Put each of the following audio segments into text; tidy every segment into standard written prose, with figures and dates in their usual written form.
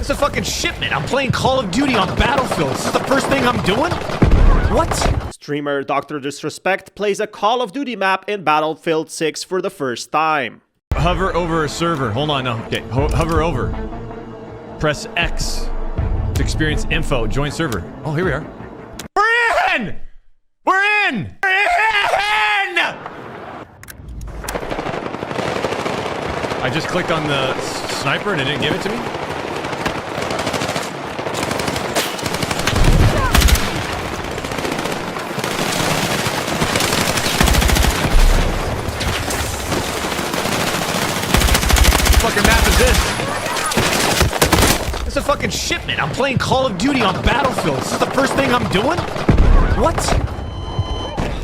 It's a fucking shipment. I'm playing Call of Duty on Battlefield. This is the first thing I'm doing? What? Streamer Dr. Disrespect plays a Call of Duty map in Battlefield 6 for the first time. Hover over a server. Hold on, no. Okay, hover over. Press X to experience info. Join server. Oh, here we are. We're in! We're in! We're in! I just clicked on the sniper and it didn't give it to me? What fucking map is this? It's a fucking shipment. I'm playing Call of Duty on Battlefield. This is the first thing I'm doing? What?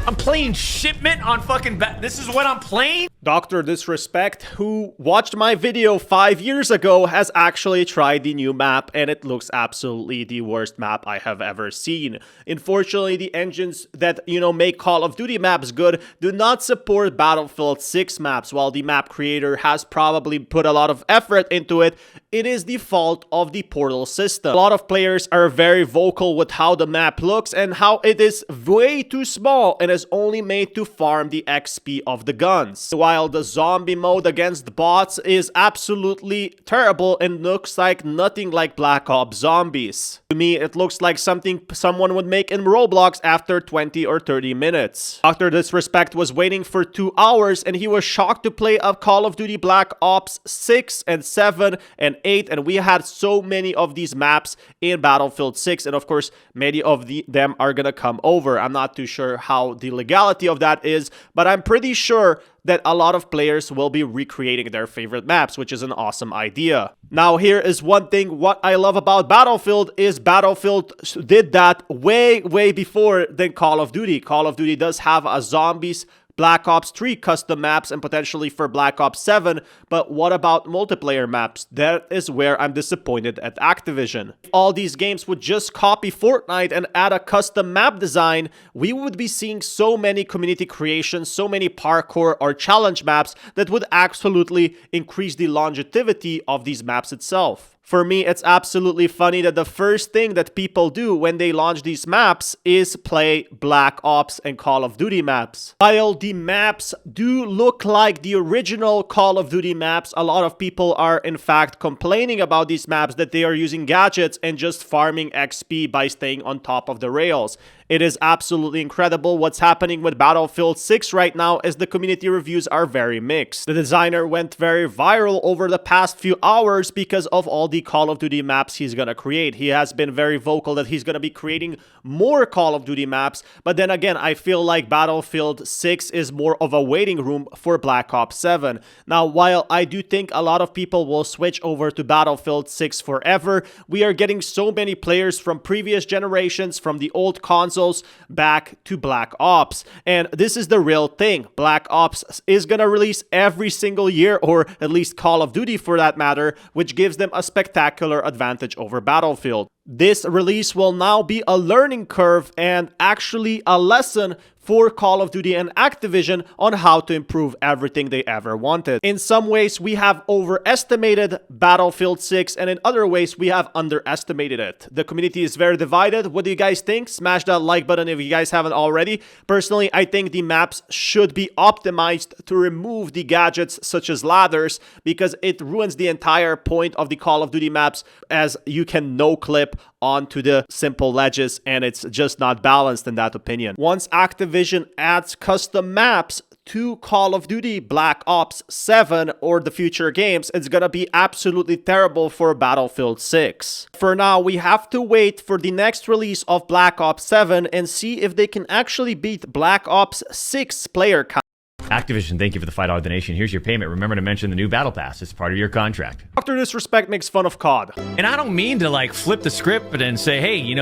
I'm playing shipment on fucking this is what I'm playing? Dr. Disrespect, who watched my video 5 years ago, has actually tried the new map, and it looks absolutely the worst map I have ever seen. Unfortunately, the engines that, make Call of Duty maps good do not support Battlefield 6 maps. While the map creator has probably put a lot of effort into it, it is the fault of the portal system. A lot of players are very vocal with how the map looks and how it is way too small and is only made to farm the XP of the guns. While the zombie mode against bots is absolutely terrible and looks like nothing like Black Ops Zombies. To me, it looks like something someone would make in Roblox after 20 or 30 minutes. Dr. Disrespect was waiting for 2 hours and he was shocked to play a Call of Duty Black Ops 6 and 7 and 8, and we had so many of these maps in Battlefield 6, and of course many of them are gonna come over. I'm not too sure how the legality of that is, but I'm pretty sure that a lot of players will be recreating their favorite maps, which is an awesome idea. Now, here is one thing what I love about Battlefield is Battlefield did that way before than Call of Duty. Call of Duty does have a zombies Black Ops 3 custom maps and potentially for Black Ops 7, but what about multiplayer maps? That is where I'm disappointed at Activision. If all these games would just copy Fortnite and add a custom map design, we would be seeing so many community creations, so many parkour or challenge maps that would absolutely increase the longevity of these maps itself. For me, it's absolutely funny that the first thing that people do when they launch these maps is play Black Ops and Call of Duty maps. While the maps do look like the original Call of Duty maps, a lot of people are in fact complaining about these maps that they are using gadgets and just farming XP by staying on top of the rails. It is absolutely incredible what's happening with Battlefield 6 right now, as the community reviews are very mixed. The designer went very viral over the past few hours because of all the Call of Duty maps he's gonna create. He has been very vocal that he's gonna be creating more Call of Duty maps, but then again, I feel like Battlefield 6 is more of a waiting room for Black Ops 7. Now, while I do think a lot of people will switch over to Battlefield 6 forever, we are getting so many players from previous generations, from the old consoles, back to Black Ops. And this is the real thing. Black Ops is gonna release every single year, or at least Call of Duty for that matter, which gives them a spectacular advantage over Battlefield. This release will now be a learning curve and actually a lesson for Call of Duty and Activision on how to improve everything they ever wanted. In some ways, we have overestimated Battlefield 6, and in other ways, we have underestimated it. The community is very divided. What do you guys think? Smash that like button if you guys haven't already. Personally, I think the maps should be optimized to remove the gadgets such as ladders, because it ruins the entire point of the Call of Duty maps, as you can no-clip onto the simple ledges, and it's just not balanced in that opinion. Once Activision adds custom maps to Call of Duty Black Ops 7 or the future games, it's gonna be absolutely terrible for Battlefield 6. For now, we have to wait for the next release of Black Ops 7 and see if they can actually beat Black Ops 6 player count. Activision, thank you for the $5 donation. Here's your payment. Remember to mention the new Battle Pass. It's part of your contract. Dr. Disrespect makes fun of COD. And I don't mean to like flip the script and say, hey,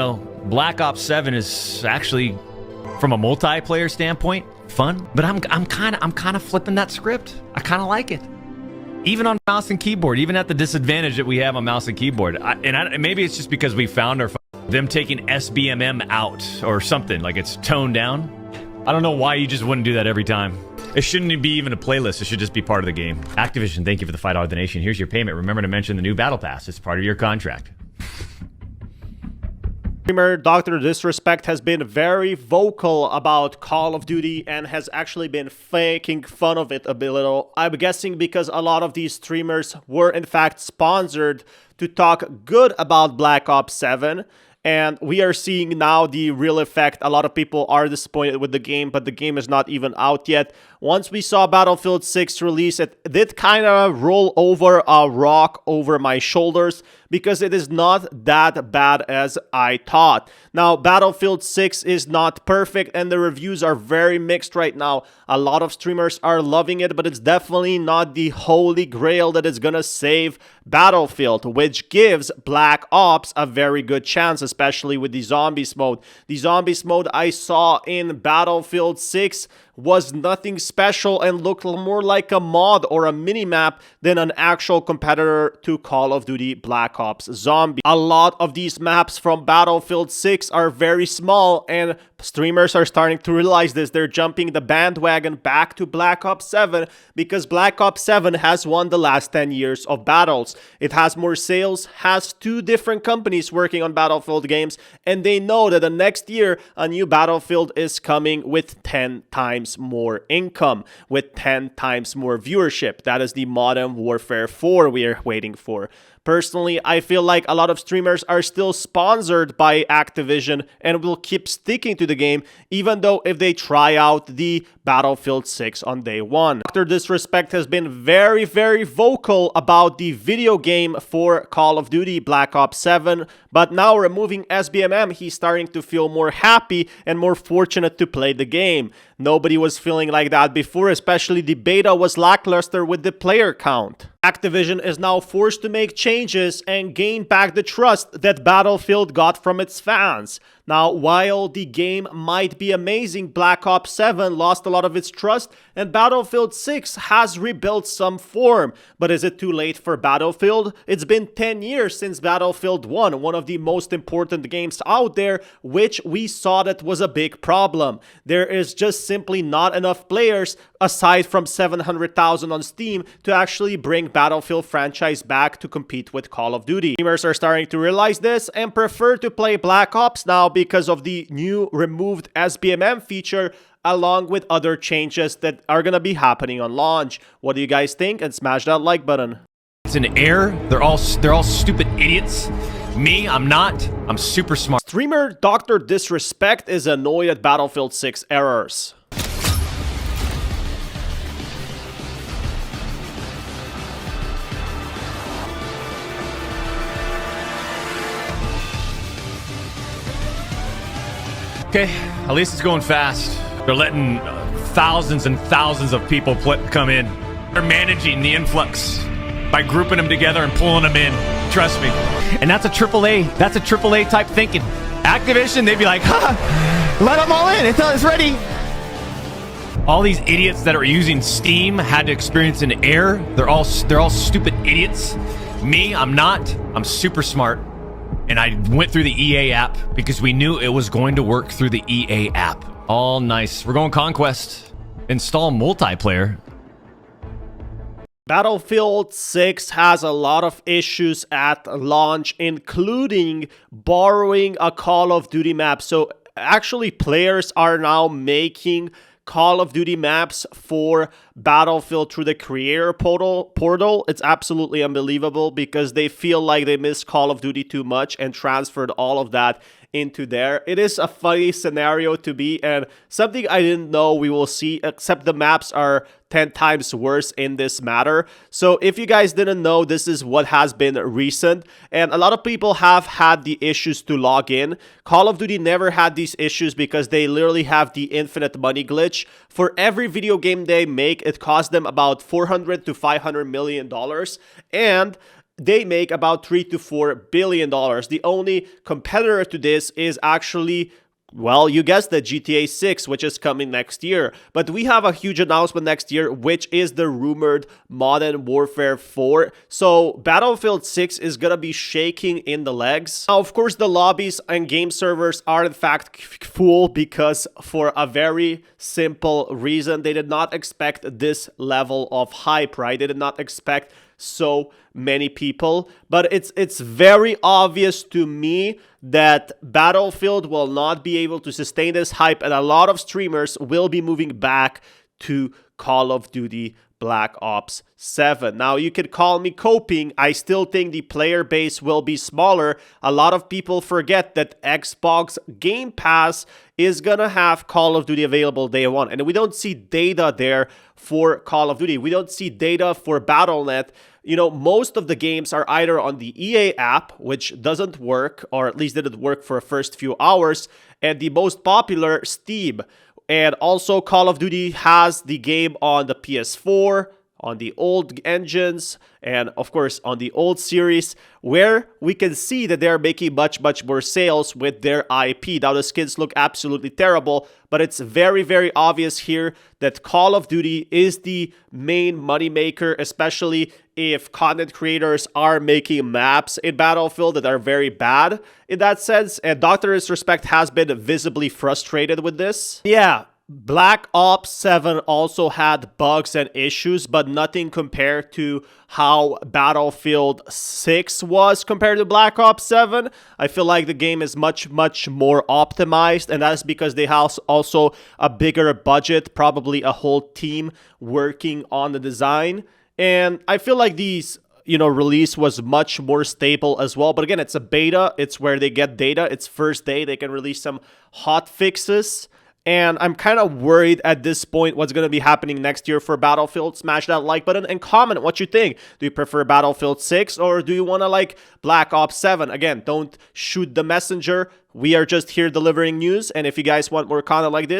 Black Ops 7 is actually, from a multiplayer standpoint, fun. But I'm kind of flipping that script. I kind of like it. Even on mouse and keyboard, even at the disadvantage that we have on mouse and keyboard. Maybe it's just because we found them taking SBMM out or something, like it's toned down. I don't know why you just wouldn't do that every time. It shouldn't be even a playlist. It should just be part of the game. Activision, thank you for the $5 donation. Here's your payment. Remember to mention the new Battle Pass. It's part of your contract. Streamer Dr. Disrespect has been very vocal about Call of Duty and has actually been making fun of it a bit little. I'm guessing because a lot of these streamers were in fact sponsored to talk good about Black Ops 7. And we are seeing now the real effect. A lot of people are disappointed with the game, but the game is not even out yet. Once we saw Battlefield 6 release, it did kind of roll over a rock over my shoulders because it is not that bad as I thought. Now, Battlefield 6 is not perfect and the reviews are very mixed right now. A lot of streamers are loving it, but it's definitely not the holy grail that is gonna save Battlefield, which gives Black Ops a very good chance, especially with the Zombies mode. The Zombies mode I saw in Battlefield 6 was nothing special and looked more like a mod or a mini-map than an actual competitor to Call of Duty Black Ops Zombie. A lot of these maps from Battlefield 6 are very small and streamers are starting to realize this. They're jumping the bandwagon back to Black Ops 7 because Black Ops 7 has won the last 10 years of battles. It has more sales, has 2 different companies working on Battlefield games, and they know that the next year a new Battlefield is coming with 10 times more income, with 10 times more viewership. That is the Modern Warfare 4 we are waiting for. Personally, I feel like a lot of streamers are still sponsored by Activision and will keep sticking to the game, even though if they try out the Battlefield 6 on day one. Dr. Disrespect has been very, very vocal about the video game for Call of Duty Black Ops 7, but now removing SBMM, he's starting to feel more happy and more fortunate to play the game. Nobody was feeling like that before, especially the beta was lackluster with the player count. Activision is now forced to make changes and gain back the trust that Battlefield got from its fans. Now, while the game might be amazing, Black Ops 7 lost a lot of its trust and Battlefield 6 has rebuilt some form. But is it too late for Battlefield? It's been 10 years since Battlefield 1, one of the most important games out there, which we saw that was a big problem. There is just simply not enough players, aside from 700,000 on Steam, to actually bring Battlefield franchise back to compete with Call of Duty. Gamers are starting to realize this and prefer to play Black Ops now because of the new removed SBMM feature, along with other changes that are gonna be happening on launch. What do you guys think? And smash that like button. It's an error. They're all stupid idiots. Me, I'm not. I'm super smart. Streamer Dr. Disrespect is annoyed at Battlefield 6 errors. Okay, at least it's going fast. They're letting thousands and thousands of people come in. They're managing the influx by grouping them together and pulling them in. Trust me. And that's a AAA. That's a AAA type thinking. Activision, they'd be like, let them all in until it's ready. All these idiots that are using Steam had to experience an error. They're all stupid idiots. Me, I'm not. I'm super smart. And I went through the EA app because we knew it was going to work through the EA app. All nice. We're going Conquest. Install multiplayer. Battlefield 6 has a lot of issues at launch, including borrowing a Call of Duty map. So actually players are now making Call of Duty maps for Battlefield through the creator portal. It's absolutely unbelievable because they feel like they missed Call of Duty too much and transferred all of that into there. It is a funny scenario to be, and something I didn't know we will see, except the maps are 10 times worse in this matter. So if you guys didn't know, this is what has been recent, and a lot of people have had the issues to log in. Call of Duty never had these issues because they literally have the infinite money glitch. For every video game they make, it costs them about $400 to $500 million, and they make about $3 to $4 billion. The only competitor to this is actually Well, you guessed it, GTA 6, which is coming next year. But we have a huge announcement next year, which is the rumored Modern Warfare 4. So Battlefield 6 is going to be shaking in the legs. Now, of course, the lobbies and game servers are in fact full because for a very simple reason, they did not expect this level of hype, right? They did not expect so many people, but it's very obvious to me that Battlefield will not be able to sustain this hype, and a lot of streamers will be moving back to Call of Duty Black Ops 7. Now, you could call me coping. I still think the player base will be smaller. A lot of people forget that Xbox Game Pass is gonna have Call of Duty available day one, and we don't see data there for Call of Duty. We don't see data for Battle.net. You know, most of the games are either on the EA app, which doesn't work, or at least didn't work for the first few hours, and the most popular, Steam. And also, Call of Duty has the game on the PS4, on the old engines, and of course on the old series, where we can see that they're making much more sales with their IP. Now, the skins look absolutely terrible, but it's very obvious here that Call of Duty is the main moneymaker, especially if content creators are making maps in Battlefield that are very bad in that sense. And Dr. Disrespect has been visibly frustrated with this. Yeah, Black Ops 7 also had bugs and issues, but nothing compared to how Battlefield 6 was compared to Black Ops 7. I feel like the game is much more optimized, and that's because they have also a bigger budget, probably a whole team working on the design. And I feel like these, release was much more stable as well. But again, it's a beta. It's where they get data. It's first day. They can release some hot fixes. And I'm kind of worried at this point what's going to be happening next year for Battlefield. Smash that like button and comment what you think. Do you prefer Battlefield 6 or do you want to like Black Ops 7? Again, don't shoot the messenger. We are just here delivering news. And if you guys want more content like this,